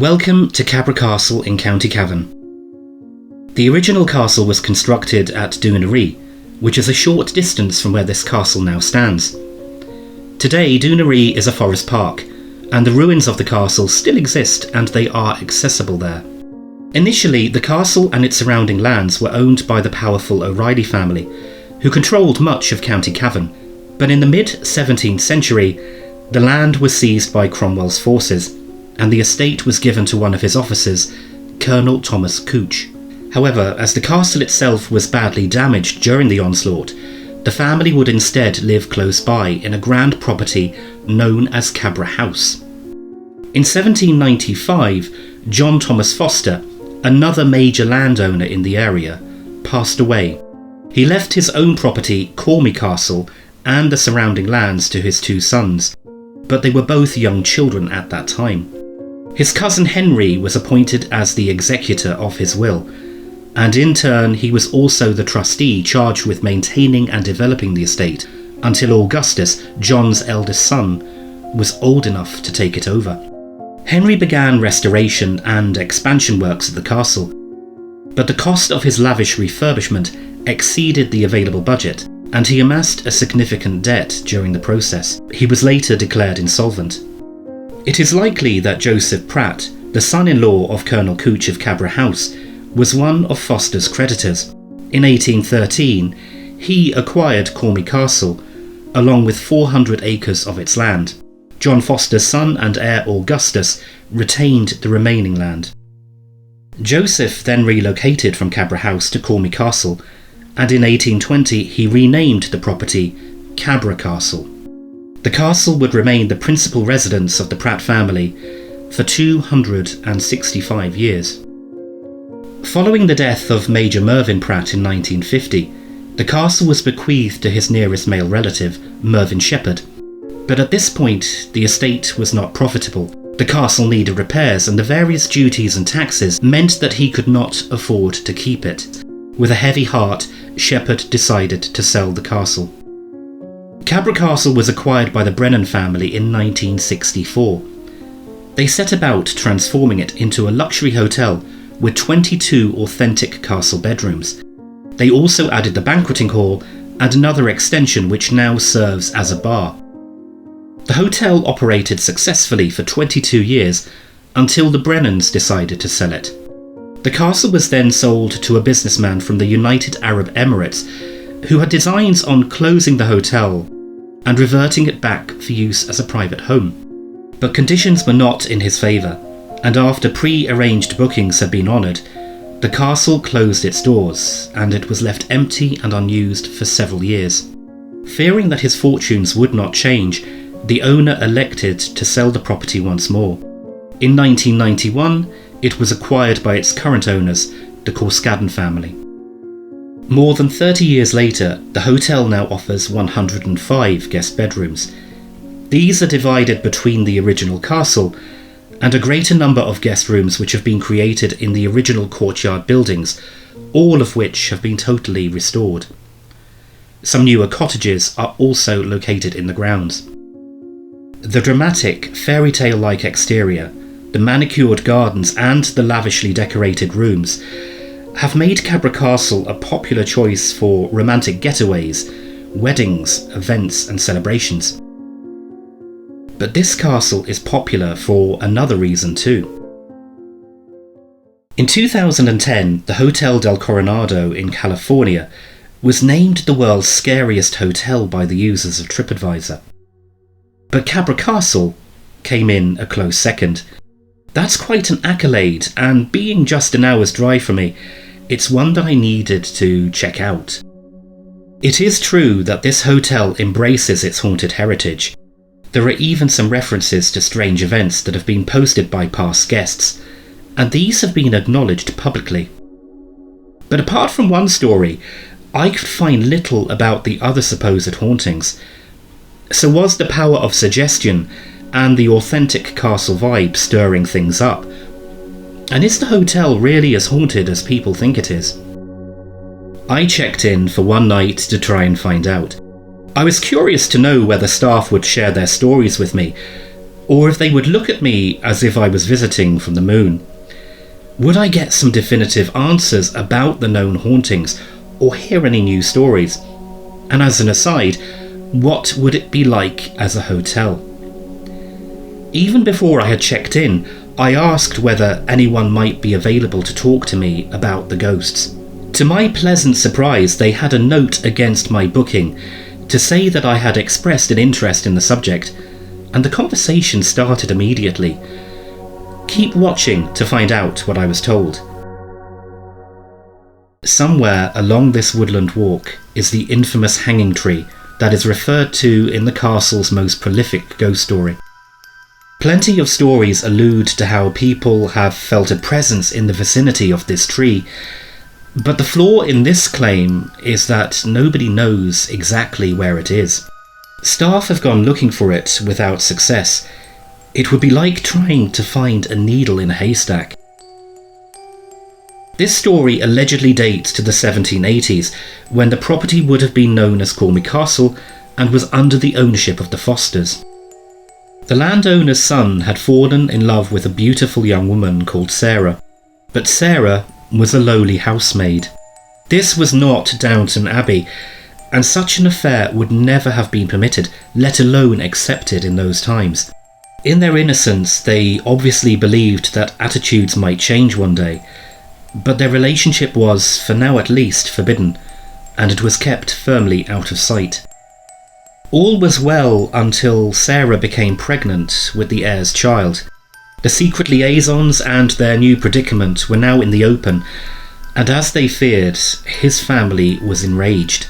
Welcome to Cabra Castle in County Cavan. The original castle was constructed at Dúnarí, which is a short distance from where this castle now stands. Today, Dúnarí is a forest park, and the ruins of the castle still exist and they are accessible there. Initially, the castle and its surrounding lands were owned by the powerful O'Reilly family, who controlled much of County Cavan, but in the mid-17th century, the land was seized by Cromwell's forces, and the estate was given to one of his officers, Colonel Thomas Couch. However, as the castle itself was badly damaged during the onslaught, the family would instead live close by in a grand property known as Cabra House. In 1795, John Thomas Foster, another major landowner in the area, passed away. He left his own property, Cabra Castle, and the surrounding lands to his two sons, but they were both young children at that time. His cousin Henry was appointed as the executor of his will, and in turn he was also the trustee charged with maintaining and developing the estate until Augustus, John's eldest son, was old enough to take it over. Henry began restoration and expansion works at the castle, but the cost of his lavish refurbishment exceeded the available budget, and he amassed a significant debt during the process. He was later declared insolvent. It is likely that Joseph Pratt, the son-in-law of Colonel Couch of Cabra House, was one of Foster's creditors. In 1813, he acquired Cabra Castle, along with 400 acres of its land. John Foster's son and heir Augustus retained the remaining land. Joseph then relocated from Cabra House to Cabra Castle, and in 1820 he renamed the property Cabra Castle. The castle would remain the principal residence of the Pratt family for 265 years. Following the death of Major Mervyn Pratt in 1950, the castle was bequeathed to his nearest male relative, Mervyn Shepherd. But at this point, the estate was not profitable. The castle needed repairs, and the various duties and taxes meant that he could not afford to keep it. With a heavy heart, Shepherd decided to sell the castle. Cabra Castle was acquired by the Brennan family in 1964. They set about transforming it into a luxury hotel with 22 authentic castle bedrooms. They also added the banqueting hall and another extension which now serves as a bar. The hotel operated successfully for 22 years until the Brennans decided to sell it. The castle was then sold to a businessman from the United Arab Emirates who had designs on closing the hotel and reverting it back for use as a private home. But conditions were not in his favour, and after pre-arranged bookings had been honoured, the castle closed its doors and it was left empty and unused for several years. Fearing that his fortunes would not change, the owner elected to sell the property once more. In 1991, it was acquired by its current owners, the Cavan family. More than 30 years later, the hotel now offers 105 guest bedrooms. These are divided between the original castle and a greater number of guest rooms which have been created in the original courtyard buildings, all of which have been totally restored. Some newer cottages are also located in the grounds. The dramatic, fairy tale-like exterior, the manicured gardens and the lavishly decorated rooms have made Cabra Castle a popular choice for romantic getaways, weddings, events and celebrations. But this castle is popular for another reason too. In 2010, the Hotel del Coronado in California was named the world's scariest hotel by the users of TripAdvisor. But Cabra Castle came in a close second. That's quite an accolade, and being just an hour's drive from me, it's one that I needed to check out. It is true that this hotel embraces its haunted heritage. There are even some references to strange events that have been posted by past guests, and these have been acknowledged publicly. But apart from one story, I could find little about the other supposed hauntings. So was the power of suggestion and the authentic castle vibe stirring things up? And is the hotel really as haunted as people think it is? I checked in for one night to try and find out. I was curious to know whether staff would share their stories with me, or if they would look at me as if I was visiting from the moon. Would I get some definitive answers about the known hauntings, or hear any new stories? And as an aside, what would it be like as a hotel? Even before I had checked in, I asked whether anyone might be available to talk to me about the ghosts. To my pleasant surprise, they had a note against my booking to say that I had expressed an interest in the subject, and the conversation started immediately. Keep watching to find out what I was told. Somewhere along this woodland walk is the infamous hanging tree that is referred to in the castle's most prolific ghost story. Plenty of stories allude to how people have felt a presence in the vicinity of this tree, but the flaw in this claim is that nobody knows exactly where it is. Staff have gone looking for it without success. It would be like trying to find a needle in a haystack. This story allegedly dates to the 1780s, when the property would have been known as Cabra Castle and was under the ownership of the Fosters. The landowner's son had fallen in love with a beautiful young woman called Sarah, but Sarah was a lowly housemaid. This was not Downton Abbey, and such an affair would never have been permitted, let alone accepted in those times. In their innocence, they obviously believed that attitudes might change one day, but their relationship was, for now at least, forbidden, and it was kept firmly out of sight. All was well until Sarah became pregnant with the heir's child. The secret liaisons and their new predicament were now in the open, and as they feared, his family was enraged.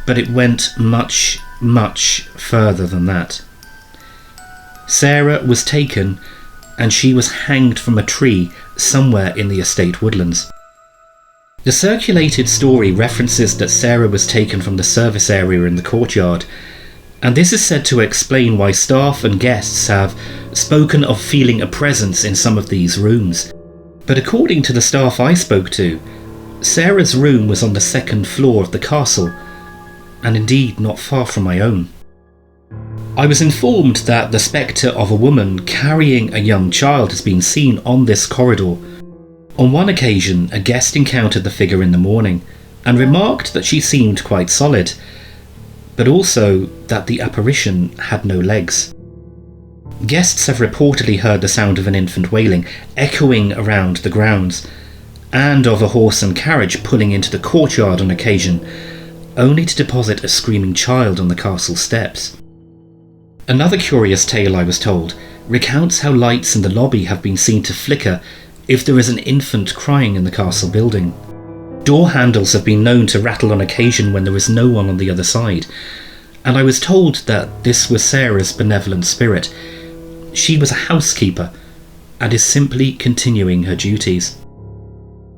But it went much, much further than that. Sarah was taken, and she was hanged from a tree somewhere in the estate woodlands. The circulated story references that Sarah was taken from the service area in the courtyard, and this is said to explain why staff and guests have spoken of feeling a presence in some of these rooms. But according to the staff I spoke to, Sarah's room was on the second floor of the castle, and indeed not far from my own. I was informed that the spectre of a woman carrying a young child has been seen on this corridor. On one occasion, a guest encountered the figure in the morning and remarked that she seemed quite solid, but also that the apparition had no legs. Guests have reportedly heard the sound of an infant wailing echoing around the grounds, and of a horse and carriage pulling into the courtyard on occasion, only to deposit a screaming child on the castle steps. Another curious tale I was told recounts how lights in the lobby have been seen to flicker if there is an infant crying in the castle building. Door handles have been known to rattle on occasion when there is no one on the other side, and I was told that this was Sarah's benevolent spirit. She was a housekeeper and is simply continuing her duties.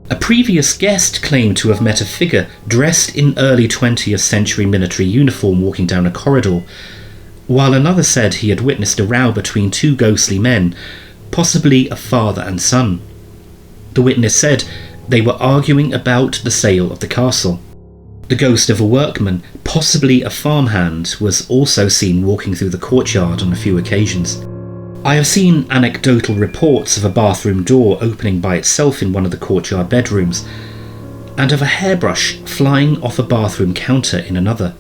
A previous guest claimed to have met a figure dressed in early 20th century military uniform walking down a corridor, while another said he had witnessed a row between two ghostly men, possibly a father and son. The witness said they were arguing about the sale of the castle. The ghost of a workman, possibly a farmhand, was also seen walking through the courtyard on a few occasions. I have seen anecdotal reports of a bathroom door opening by itself in one of the courtyard bedrooms, and of a hairbrush flying off a bathroom counter in another.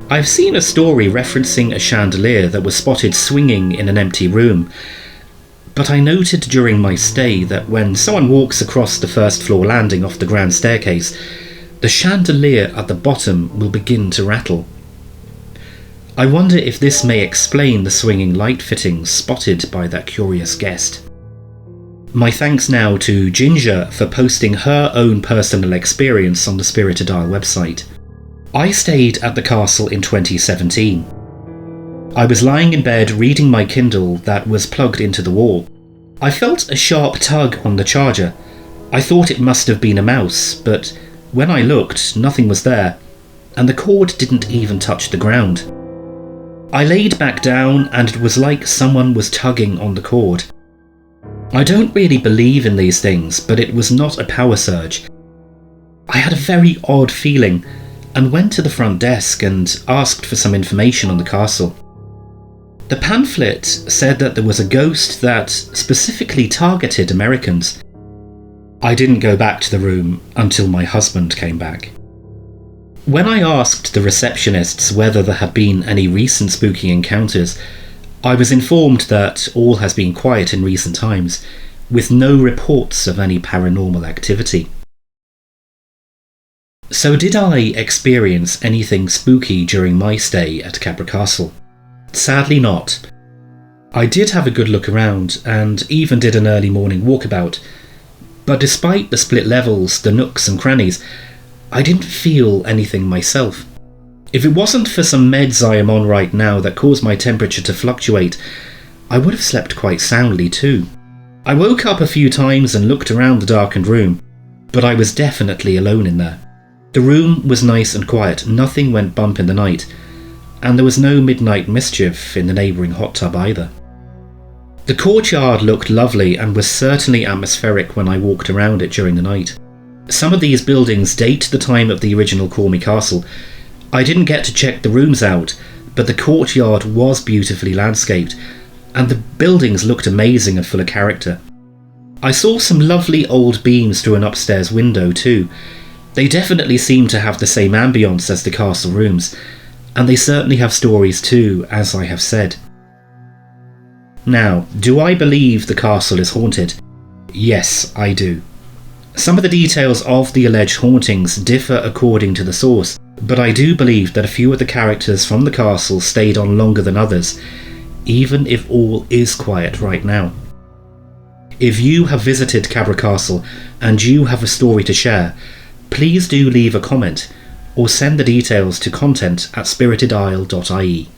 I've seen a story referencing a chandelier that was spotted swinging in an empty room, but I noted during my stay that when someone walks across the first floor landing off the grand staircase, the chandelier at the bottom will begin to rattle. I wonder if this may explain the swinging light fittings spotted by that curious guest. My thanks now to Ginger for posting her own personal experience on the Spirited Isle website. I stayed at the castle in 2017. I was lying in bed reading my Kindle that was plugged into the wall. I felt a sharp tug on the charger. I thought it must have been a mouse, but when I looked, nothing was there, and the cord didn't even touch the ground. I laid back down, and it was like someone was tugging on the cord. I don't really believe in these things, but it was not a power surge. I had a very odd feeling, and went to the front desk and asked for some information on the castle. The pamphlet said that there was a ghost that specifically targeted Americans. I didn't go back to the room until my husband came back. When I asked the receptionists whether there had been any recent spooky encounters, I was informed that all has been quiet in recent times, with no reports of any paranormal activity. So did I experience anything spooky during my stay at Cabra Castle? Sadly not. I did have a good look around and even did an early morning walkabout, but despite the split levels, the nooks and crannies, I didn't feel anything myself. If it wasn't for some meds I am on right now that cause my temperature to fluctuate, I would have slept quite soundly too. I woke up a few times and looked around the darkened room, but I was definitely alone in there. The room was nice and quiet, nothing went bump in the night, and there was no midnight mischief in the neighbouring hot tub either. The courtyard looked lovely and was certainly atmospheric when I walked around it during the night. Some of these buildings date the time of the original Call Me Castle. I didn't get to check the rooms out, but the courtyard was beautifully landscaped, and the buildings looked amazing and full of character. I saw some lovely old beams through an upstairs window too. They definitely seem to have the same ambience as the castle rooms, and they certainly have stories too, as I have said. Now, do I believe the castle is haunted? Yes, I do. Some of the details of the alleged hauntings differ according to the source, but I do believe that a few of the characters from the castle stayed on longer than others, even if all is quiet right now. If you have visited Cabra Castle and you have a story to share, please do leave a comment or send the details to content@spiritedisle.ie.